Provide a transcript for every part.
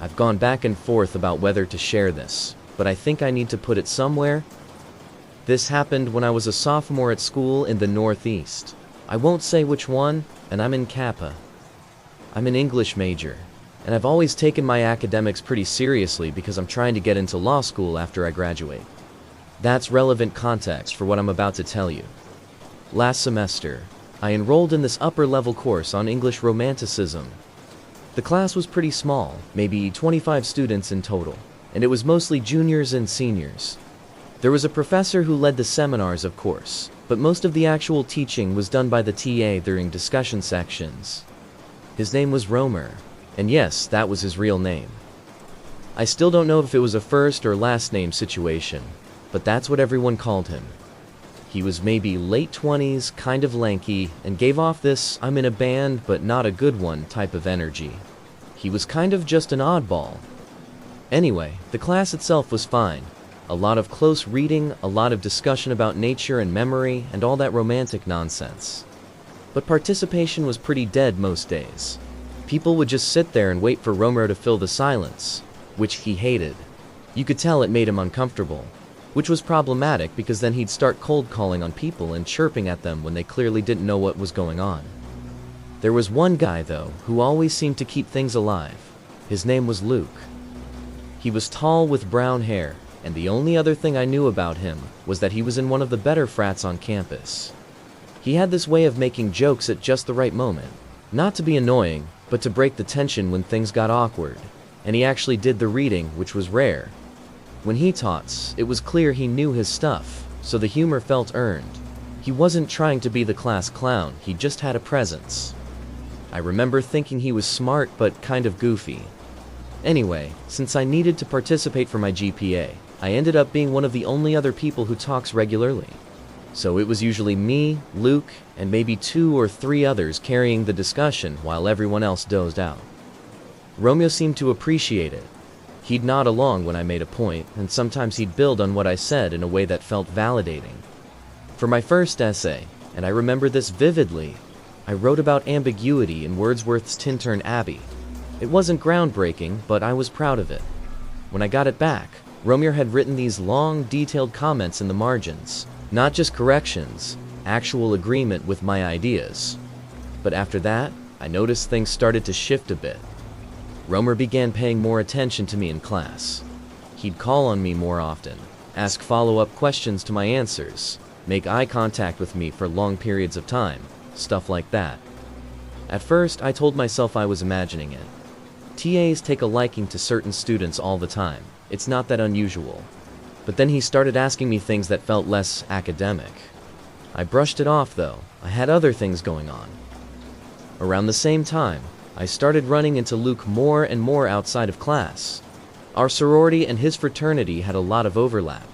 I've gone back and forth about whether to share this, but I think I need to put it somewhere. This happened when I was a sophomore at school in the Northeast. I won't say which one, and I'm in Kappa. I'm an English major, and I've always taken my academics pretty seriously because I'm trying to get into law school after I graduate. That's relevant context for what I'm about to tell you. Last semester, I enrolled in this upper-level course on English Romanticism. The class was pretty small, maybe 25 students in total, and it was mostly juniors and seniors. There was a professor who led the seminars, of course, but most of the actual teaching was done by the TA during discussion sections. His name was Romer, and yes, that was his real name. I still don't know if it was a first or last name situation, but that's what everyone called him. He was maybe late 20s, kind of lanky, and gave off this "I'm in a band but not a good one" type of energy. He was kind of just an oddball. Anyway, the class itself was fine. A lot of close reading, a lot of discussion about nature and memory, and all that romantic nonsense. But participation was pretty dead most days. People would just sit there and wait for Romer to fill the silence, which he hated. You could tell it made him uncomfortable, which was problematic because then he'd start cold calling on people and chirping at them when they clearly didn't know what was going on. There was one guy, though, who always seemed to keep things alive. His name was Luke. He was tall with brown hair, and the only other thing I knew about him was that he was in one of the better frats on campus. He had this way of making jokes at just the right moment, not to be annoying, but to break the tension when things got awkward, and he actually did the reading, which was rare. When he taught, it was clear he knew his stuff, so the humor felt earned. He wasn't trying to be the class clown, he just had a presence. I remember thinking he was smart but kind of goofy. Anyway, since I needed to participate for my GPA, I ended up being one of the only other people who talks regularly. So it was usually me, Luke, and maybe 2 or 3 others carrying the discussion while everyone else dozed out. Romeo seemed to appreciate it. He'd nod along when I made a point, and sometimes he'd build on what I said in a way that felt validating. For my first essay, and I remember this vividly, I wrote about ambiguity in Wordsworth's Tintern Abbey. It wasn't groundbreaking, but I was proud of it. When I got it back, Romeo had written these long, detailed comments in the margins. Not just corrections, actual agreement with my ideas. But after that, I noticed things started to shift a bit. Romer began paying more attention to me in class. He'd call on me more often, ask follow-up questions to my answers, make eye contact with me for long periods of time, stuff like that. At first, I told myself I was imagining it. TAs take a liking to certain students all the time. It's not that unusual. But then he started asking me things that felt less academic. I brushed it off, though. I had other things going on. Around the same time, I started running into Luke more and more outside of class. Our sorority and his fraternity had a lot of overlap.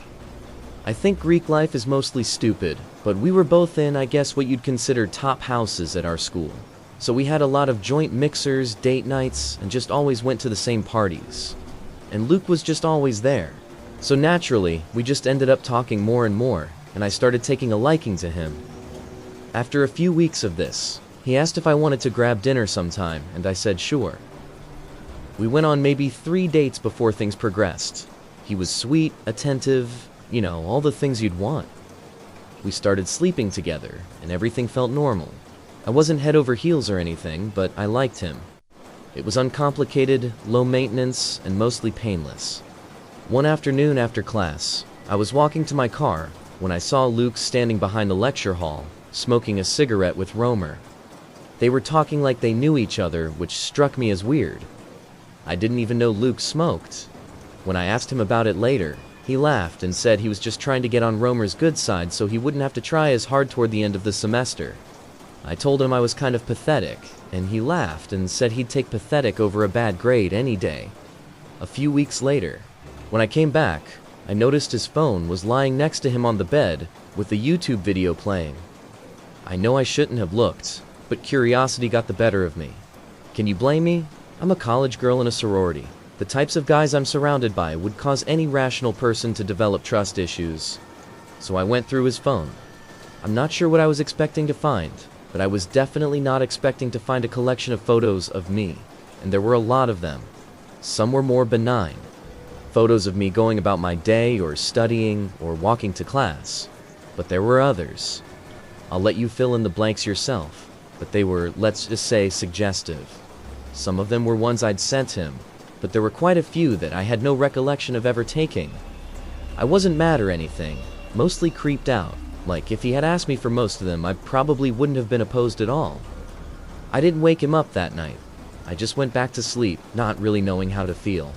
I think Greek life is mostly stupid, but we were both in, I guess, what you'd consider top houses at our school. So we had a lot of joint mixers, date nights, and just always went to the same parties. And Luke was just always there. So naturally, we just ended up talking more and more, and I started taking a liking to him. After a few weeks of this, he asked if I wanted to grab dinner sometime, and I said sure. We went on maybe 3 dates before things progressed. He was sweet, attentive, all the things you'd want. We started sleeping together, and everything felt normal. I wasn't head over heels or anything, but I liked him. It was uncomplicated, low maintenance, and mostly painless. One afternoon after class, I was walking to my car when I saw Luke standing behind the lecture hall, smoking a cigarette with Romer. They were talking like they knew each other, which struck me as weird. I didn't even know Luke smoked. When I asked him about it later, he laughed and said he was just trying to get on Romer's good side so he wouldn't have to try as hard toward the end of the semester. I told him I was kind of pathetic, and he laughed and said he'd take pathetic over a bad grade any day. A few weeks later, when I came back, I noticed his phone was lying next to him on the bed with a YouTube video playing. I know I shouldn't have looked, but curiosity got the better of me. Can you blame me? I'm a college girl in a sorority. The types of guys I'm surrounded by would cause any rational person to develop trust issues. So I went through his phone. I'm not sure what I was expecting to find, but I was definitely not expecting to find a collection of photos of me, and there were a lot of them. Some were more benign. Photos of me going about my day or studying or walking to class. But there were others. I'll let you fill in the blanks yourself, but they were, let's just say, suggestive. Some of them were ones I'd sent him, but there were quite a few that I had no recollection of ever taking. I wasn't mad or anything, mostly creeped out. Like, if he had asked me for most of them, I probably wouldn't have been opposed at all. I didn't wake him up that night. I just went back to sleep, not really knowing how to feel.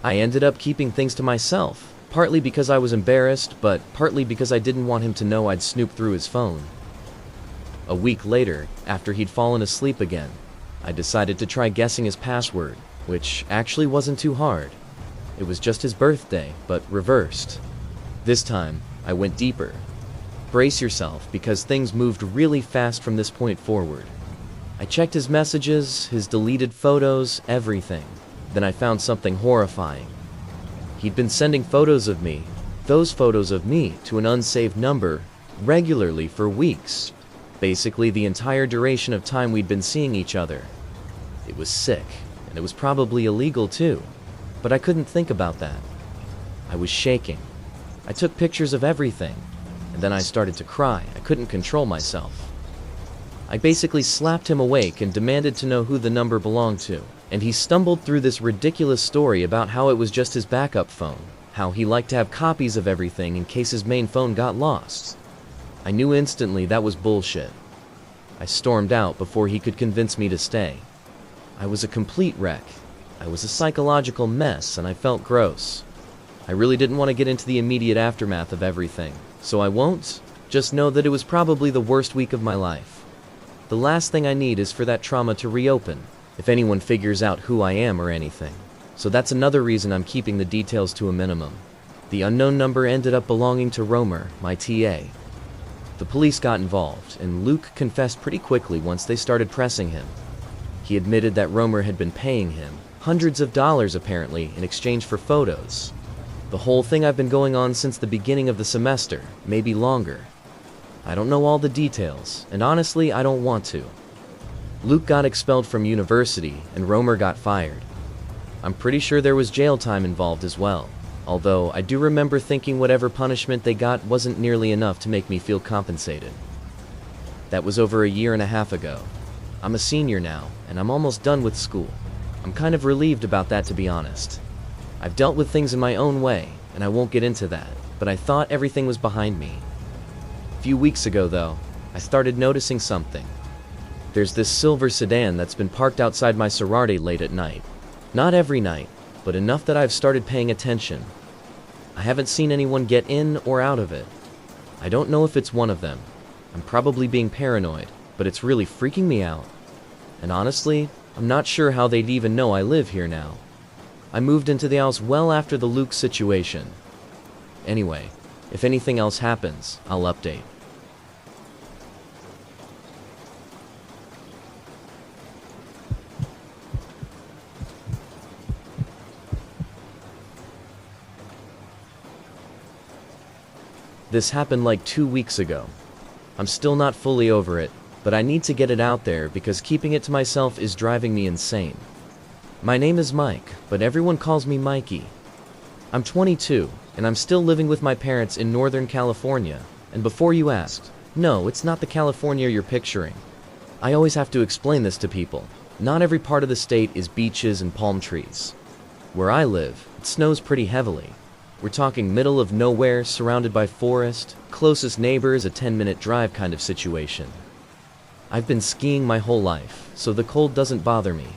I ended up keeping things to myself, partly because I was embarrassed, but partly because I didn't want him to know I'd snooped through his phone. A week later, after he'd fallen asleep again, I decided to try guessing his password, which actually wasn't too hard. It was just his birthday, but reversed. This time, I went deeper. Brace yourself, because things moved really fast from this point forward. I checked his messages, his deleted photos, everything. Then I found something horrifying. He'd been sending photos of me, those photos of me, to an unsaved number, regularly for weeks. Basically the entire duration of time we'd been seeing each other. It was sick, and it was probably illegal too, but I couldn't think about that. I was shaking. I took pictures of everything, and then I started to cry. I couldn't control myself. I basically slapped him awake and demanded to know who the number belonged to, and he stumbled through this ridiculous story about how it was just his backup phone, how he liked to have copies of everything in case his main phone got lost. I knew instantly that was bullshit. I stormed out before he could convince me to stay. I was a complete wreck. I was a psychological mess, and I felt gross. I really didn't want to get into the immediate aftermath of everything, so I won't. Just know that it was probably the worst week of my life. The last thing I need is for that trauma to reopen, if anyone figures out who I am or anything. So that's another reason I'm keeping the details to a minimum. The unknown number ended up belonging to Romer, my TA. The police got involved, and Luke confessed pretty quickly once they started pressing him. He admitted that Romer had been paying him, hundreds of dollars apparently, in exchange for photos. The whole thing I've been going on since the beginning of the semester, maybe longer. I don't know all the details, and honestly, I don't want to. Luke got expelled from university, and Romer got fired. I'm pretty sure there was jail time involved as well, although I do remember thinking whatever punishment they got wasn't nearly enough to make me feel compensated. That was over a year and a half ago. I'm a senior now, and I'm almost done with school. I'm kind of relieved about that, to be honest. I've dealt with things in my own way, and I won't get into that, but I thought everything was behind me. A few weeks ago, though, I started noticing something. There's this silver sedan that's been parked outside my sorority late at night. Not every night, but enough that I've started paying attention. I haven't seen anyone get in or out of it. I don't know if it's one of them. I'm probably being paranoid, but it's really freaking me out. And honestly, I'm not sure how they'd even know I live here now. I moved into the house well after the Luke situation. Anyway, if anything else happens, I'll update. This happened like 2 weeks ago. I'm still not fully over it, but I need to get it out there because keeping it to myself is driving me insane. My name is Mike, but everyone calls me Mikey. I'm 22, and I'm still living with my parents in Northern California. And before you asked, no, it's not the California you're picturing. I always have to explain this to people. Not every part of the state is beaches and palm trees. Where I live, it snows pretty heavily. We're talking middle of nowhere, surrounded by forest, closest neighbors a 10-minute drive kind of situation. I've been skiing my whole life, so the cold doesn't bother me.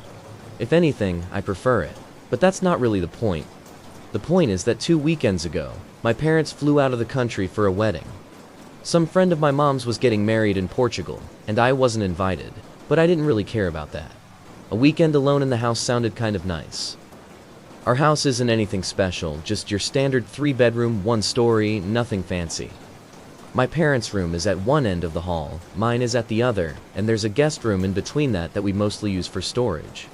If anything, I prefer it. But that's not really the point. The point is that 2 weekends ago, my parents flew out of the country for a wedding. Some friend of my mom's was getting married in Portugal, and I wasn't invited, but I didn't really care about that. A weekend alone in the house sounded kind of nice. Our house isn't anything special, just your standard 3-bedroom, 1-story, nothing fancy. My parents' room is at one end of the hall, mine is at the other, and there's a guest room in between that we mostly use for storage.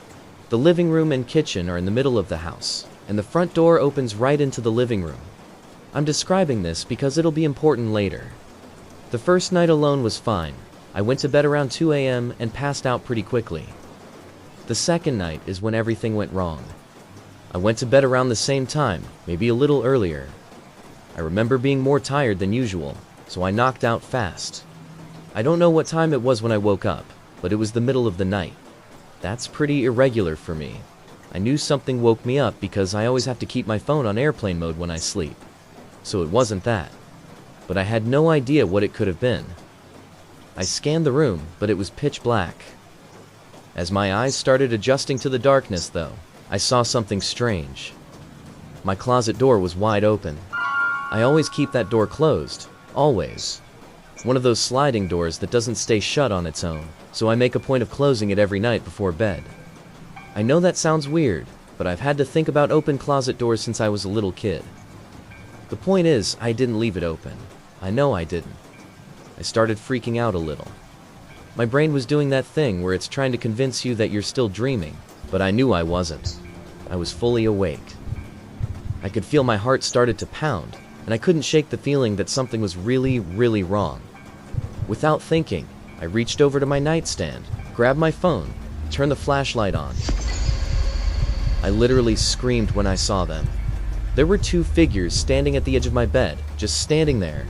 The living room and kitchen are in the middle of the house, and the front door opens right into the living room. I'm describing this because it'll be important later. The first night alone was fine. I went to bed around 2 a.m. and passed out pretty quickly. The second night is when everything went wrong. I went to bed around the same time, maybe a little earlier. I remember being more tired than usual, so I knocked out fast. I don't know what time it was when I woke up, but it was the middle of the night. That's pretty irregular for me. I knew something woke me up because I always have to keep my phone on airplane mode when I sleep. So it wasn't that. But I had no idea what it could have been. I scanned the room, but it was pitch black. As my eyes started adjusting to the darkness, though, I saw something strange. My closet door was wide open. I always keep that door closed, always. One of those sliding doors that doesn't stay shut on its own, so I make a point of closing it every night before bed. I know that sounds weird, but I've had to think about open closet doors since I was a little kid. The point is, I didn't leave it open. I know I didn't. I started freaking out a little. My brain was doing that thing where it's trying to convince you that you're still dreaming, but I knew I wasn't. I was fully awake. I could feel my heart started to pound, and I couldn't shake the feeling that something was really, really wrong. Without thinking, I reached over to my nightstand, grabbed my phone, turned the flashlight on. I literally screamed when I saw them. There were two figures standing at the edge of my bed, just standing there.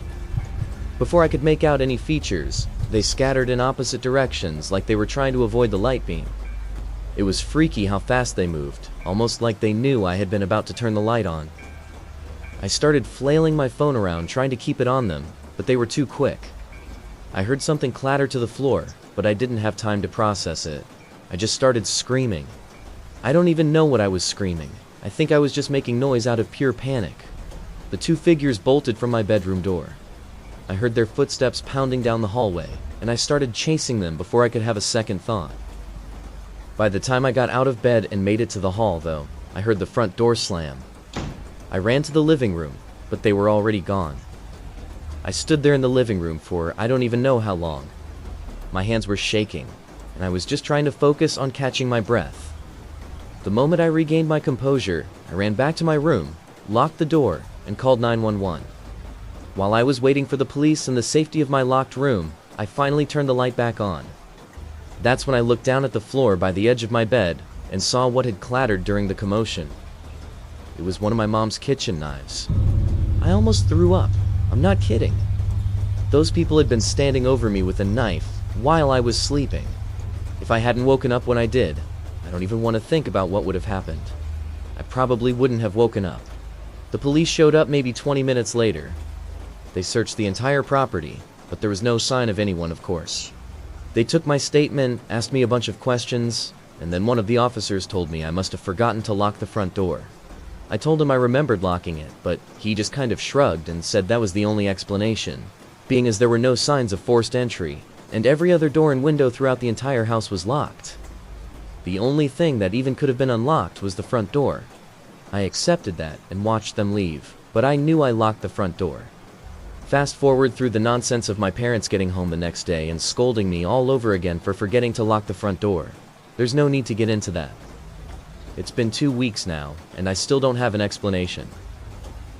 Before I could make out any features, they scattered in opposite directions like they were trying to avoid the light beam. It was freaky how fast they moved, almost like they knew I had been about to turn the light on. I started flailing my phone around trying to keep it on them, but they were too quick. I heard something clatter to the floor, but I didn't have time to process it. I just started screaming. I don't even know what I was screaming. I think I was just making noise out of pure panic. The two figures bolted from my bedroom door. I heard their footsteps pounding down the hallway, and I started chasing them before I could have a second thought. By the time I got out of bed and made it to the hall, though, I heard the front door slam. I ran to the living room, but they were already gone. I stood there in the living room for I don't even know how long. My hands were shaking, and I was just trying to focus on catching my breath. The moment I regained my composure, I ran back to my room, locked the door, and called 911. While I was waiting for the police in the safety of my locked room, I finally turned the light back on. That's when I looked down at the floor by the edge of my bed and saw what had clattered during the commotion. It was one of my mom's kitchen knives. I almost threw up. I'm not kidding. Those people had been standing over me with a knife while I was sleeping. If I hadn't woken up when I did, I don't even want to think about what would have happened. I probably wouldn't have woken up. The police showed up maybe 20 minutes later. They searched the entire property, but there was no sign of anyone, of course. They took my statement, asked me a bunch of questions, and then one of the officers told me I must have forgotten to lock the front door. I told him I remembered locking it, but he just kind of shrugged and said that was the only explanation, being as there were no signs of forced entry, and every other door and window throughout the entire house was locked. The only thing that even could have been unlocked was the front door. I accepted that and watched them leave, but I knew I locked the front door. Fast forward through the nonsense of my parents getting home the next day and scolding me all over again for forgetting to lock the front door. There's no need to get into that. It's been 2 weeks now, and I still don't have an explanation.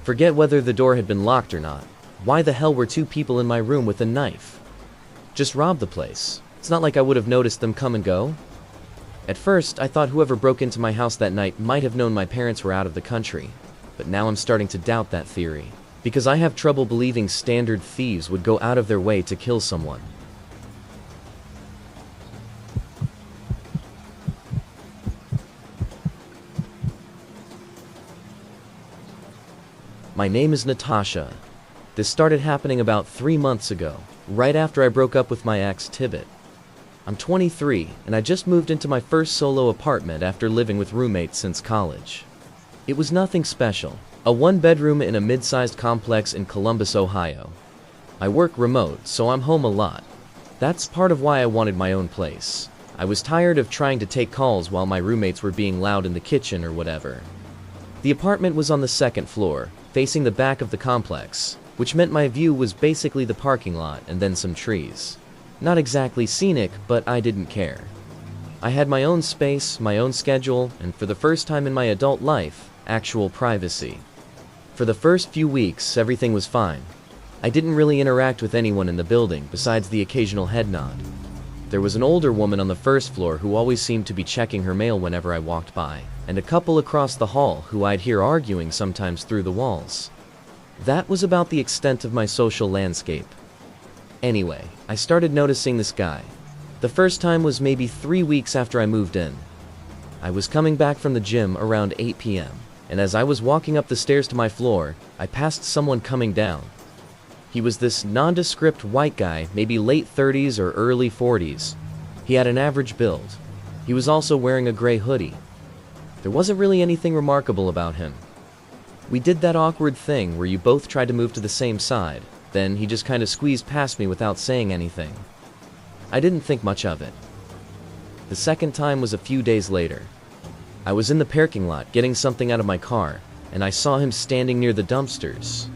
Forget whether the door had been locked or not. Why the hell were two people in my room with a knife? Just rob the place. It's not like I would have noticed them come and go. At first, I thought whoever broke into my house that night might have known my parents were out of the country, but now I'm starting to doubt that theory, because I have trouble believing standard thieves would go out of their way to kill someone. My name is Natasha. This started happening about 3 months ago, right after I broke up with my ex, Tibbet. I'm 23, and I just moved into my first solo apartment after living with roommates since college. It was nothing special, a 1-bedroom in a mid-sized complex in Columbus, Ohio. I work remote, so I'm home a lot. That's part of why I wanted my own place. I was tired of trying to take calls while my roommates were being loud in the kitchen or whatever. The apartment was on the 2nd floor, facing the back of the complex, which meant my view was basically the parking lot and then some trees. Not exactly scenic, but I didn't care. I had my own space, my own schedule, and for the first time in my adult life, actual privacy. For the first few weeks, everything was fine. I didn't really interact with anyone in the building besides the occasional head nod. There was an older woman on the first floor who always seemed to be checking her mail whenever I walked by, and a couple across the hall who I'd hear arguing sometimes through the walls. That was about the extent of my social landscape. Anyway, I started noticing this guy. The first time was maybe 3 weeks after I moved in. I was coming back from the gym around 8 p.m., and as I was walking up the stairs to my floor, I passed someone coming down. He was this nondescript white guy, maybe late 30s or early 40s. He had an average build. He was also wearing a gray hoodie. There wasn't really anything remarkable about him. We did that awkward thing where you both tried to move to the same side, then he just kind of squeezed past me without saying anything. I didn't think much of it. The second time was a few days later. I was in the parking lot getting something out of my car, and I saw him standing near the dumpsters.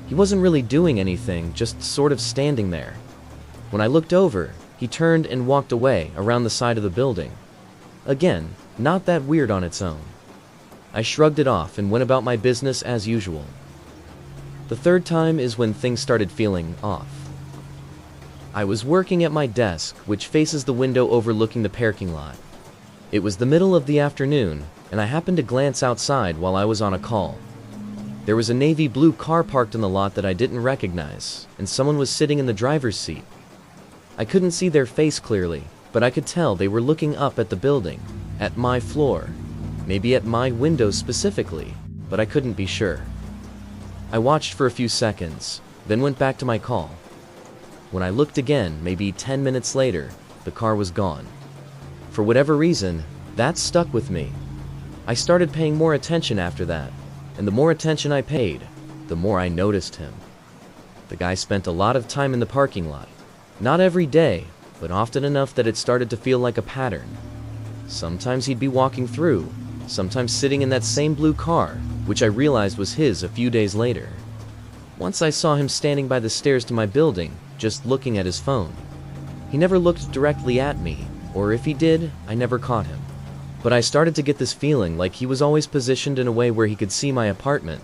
He wasn't really doing anything, just sort of standing there. When I looked over, he turned and walked away around the side of the building. Again, not that weird on its own. I shrugged it off and went about my business as usual. The third time is when things started feeling off. I was working at my desk, which faces the window overlooking the parking lot. It was the middle of the afternoon, and I happened to glance outside while I was on a call. There was a navy blue car parked in the lot that I didn't recognize, and someone was sitting in the driver's seat. I couldn't see their face clearly, but I could tell they were looking up at the building, at my floor, maybe at my window specifically, but I couldn't be sure. I watched for a few seconds, then went back to my call. When I looked again, maybe 10 minutes later, the car was gone. For whatever reason, that stuck with me. I started paying more attention after that, and the more attention I paid, the more I noticed him. The guy spent a lot of time in the parking lot. Not every day, but often enough that it started to feel like a pattern. Sometimes he'd be walking through, sometimes sitting in that same blue car, which I realized was his a few days later. Once I saw him standing by the stairs to my building, just looking at his phone. He never looked directly at me, or if he did, I never caught him. But I started to get this feeling like he was always positioned in a way where he could see my apartment.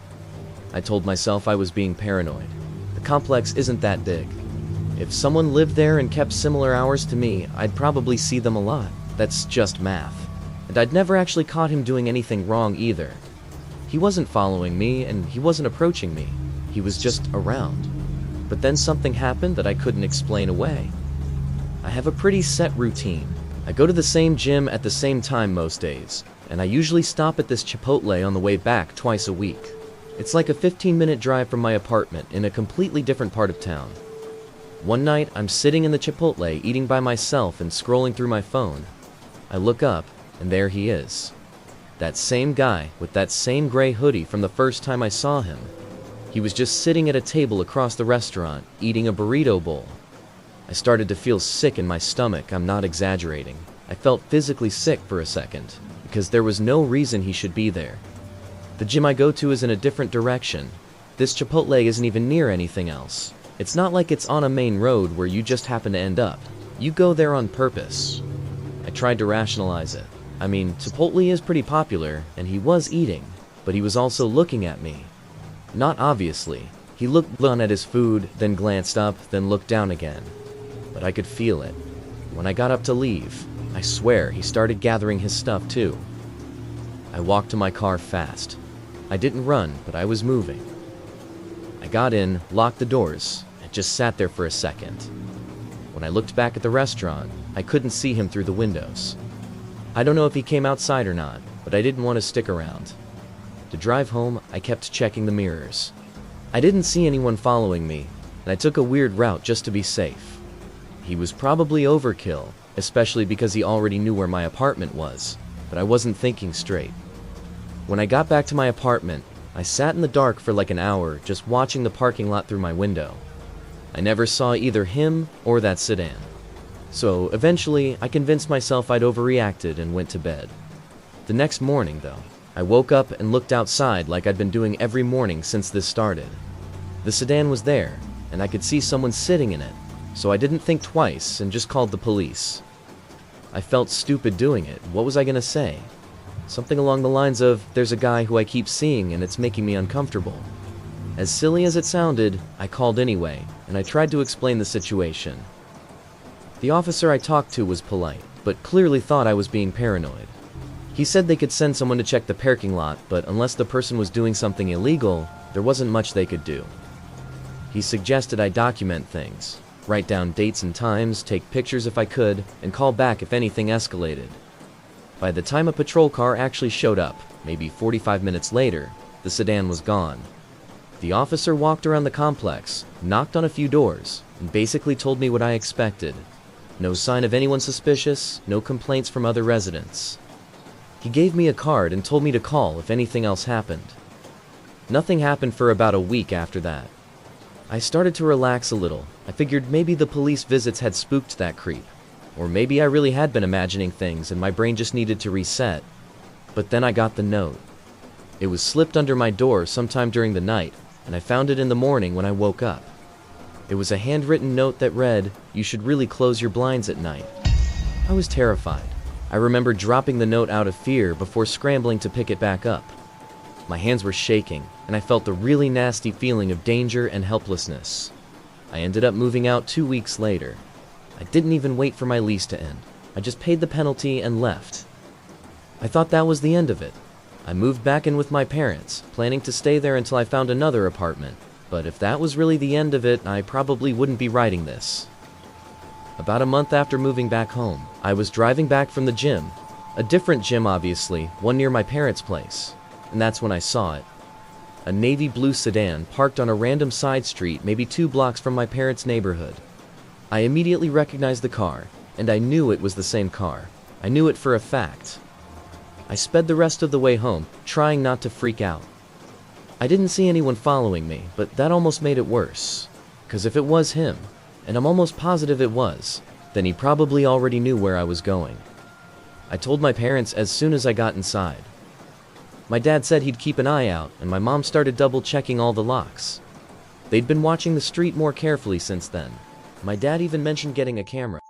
I told myself I was being paranoid. The complex isn't that big. If someone lived there and kept similar hours to me, I'd probably see them a lot. That's just math. And I'd never actually caught him doing anything wrong either. He wasn't following me, and he wasn't approaching me. He was just around. But then something happened that I couldn't explain away. I have a pretty set routine. I go to the same gym at the same time most days, and I usually stop at this Chipotle on the way back twice a week. It's like a 15-minute drive from my apartment in a completely different part of town. One night, I'm sitting in the Chipotle eating by myself and scrolling through my phone. I look up, and there he is. That same guy with that same gray hoodie from the first time I saw him. He was just sitting at a table across the restaurant, eating a burrito bowl. I started to feel sick in my stomach, I'm not exaggerating. I felt physically sick for a second, because there was no reason he should be there. The gym I go to is in a different direction. This Chipotle isn't even near anything else. It's not like it's on a main road where you just happen to end up. You go there on purpose. I tried to rationalize it. I mean, Chipotle is pretty popular, and he was eating, but he was also looking at me. Not obviously. He looked down at his food, then glanced up, then looked down again. But I could feel it. When I got up to leave, I swear he started gathering his stuff too. I walked to my car fast. I didn't run, but I was moving. I got in, locked the doors, and just sat there for a second. When I looked back at the restaurant, I couldn't see him through the windows. I don't know if he came outside or not, but I didn't want to stick around. To drive home, I kept checking the mirrors. I didn't see anyone following me, and I took a weird route just to be safe. He was probably overkill, especially because he already knew where my apartment was, but I wasn't thinking straight. When I got back to my apartment, I sat in the dark for like an hour just watching the parking lot through my window. I never saw either him or that sedan. So eventually, I convinced myself I'd overreacted and went to bed. The next morning, though, I woke up and looked outside like I'd been doing every morning since this started. The sedan was there, and I could see someone sitting in it, so I didn't think twice and just called the police. I felt stupid doing it. What was I gonna say? Something along the lines of, there's a guy who I keep seeing and it's making me uncomfortable. As silly as it sounded, I called anyway, and I tried to explain the situation. The officer I talked to was polite, but clearly thought I was being paranoid. He said they could send someone to check the parking lot, but unless the person was doing something illegal, there wasn't much they could do. He suggested I document things, write down dates and times, take pictures if I could, and call back if anything escalated. By the time a patrol car actually showed up, maybe 45 minutes later, the sedan was gone. The officer walked around the complex, knocked on a few doors, and basically told me what I expected. No sign of anyone suspicious, no complaints from other residents. He gave me a card and told me to call if anything else happened. Nothing happened for about a week after that. I started to relax a little. I figured maybe the police visits had spooked that creep. Or maybe I really had been imagining things and my brain just needed to reset. But then I got the note. It was slipped under my door sometime during the night, and I found it in the morning when I woke up. It was a handwritten note that read, "You should really close your blinds at night." I was terrified. I remember dropping the note out of fear before scrambling to pick it back up. My hands were shaking, and I felt a really nasty feeling of danger and helplessness. I ended up moving out 2 weeks later. I didn't even wait for my lease to end. I just paid the penalty and left. I thought that was the end of it. I moved back in with my parents, planning to stay there until I found another apartment. But if that was really the end of it, I probably wouldn't be writing this. About a month after moving back home, I was driving back from the gym. A different gym, obviously, one near my parents' place. And that's when I saw it. A navy blue sedan parked on a random side street maybe 2 blocks from my parents' neighborhood. I immediately recognized the car, and I knew it was the same car. I knew it for a fact. I sped the rest of the way home, trying not to freak out. I didn't see anyone following me, but that almost made it worse. 'Cause if it was him, and I'm almost positive it was, then he probably already knew where I was going. I told my parents as soon as I got inside. My dad said he'd keep an eye out, and my mom started double-checking all the locks. They'd been watching the street more carefully since then. My dad even mentioned getting a camera.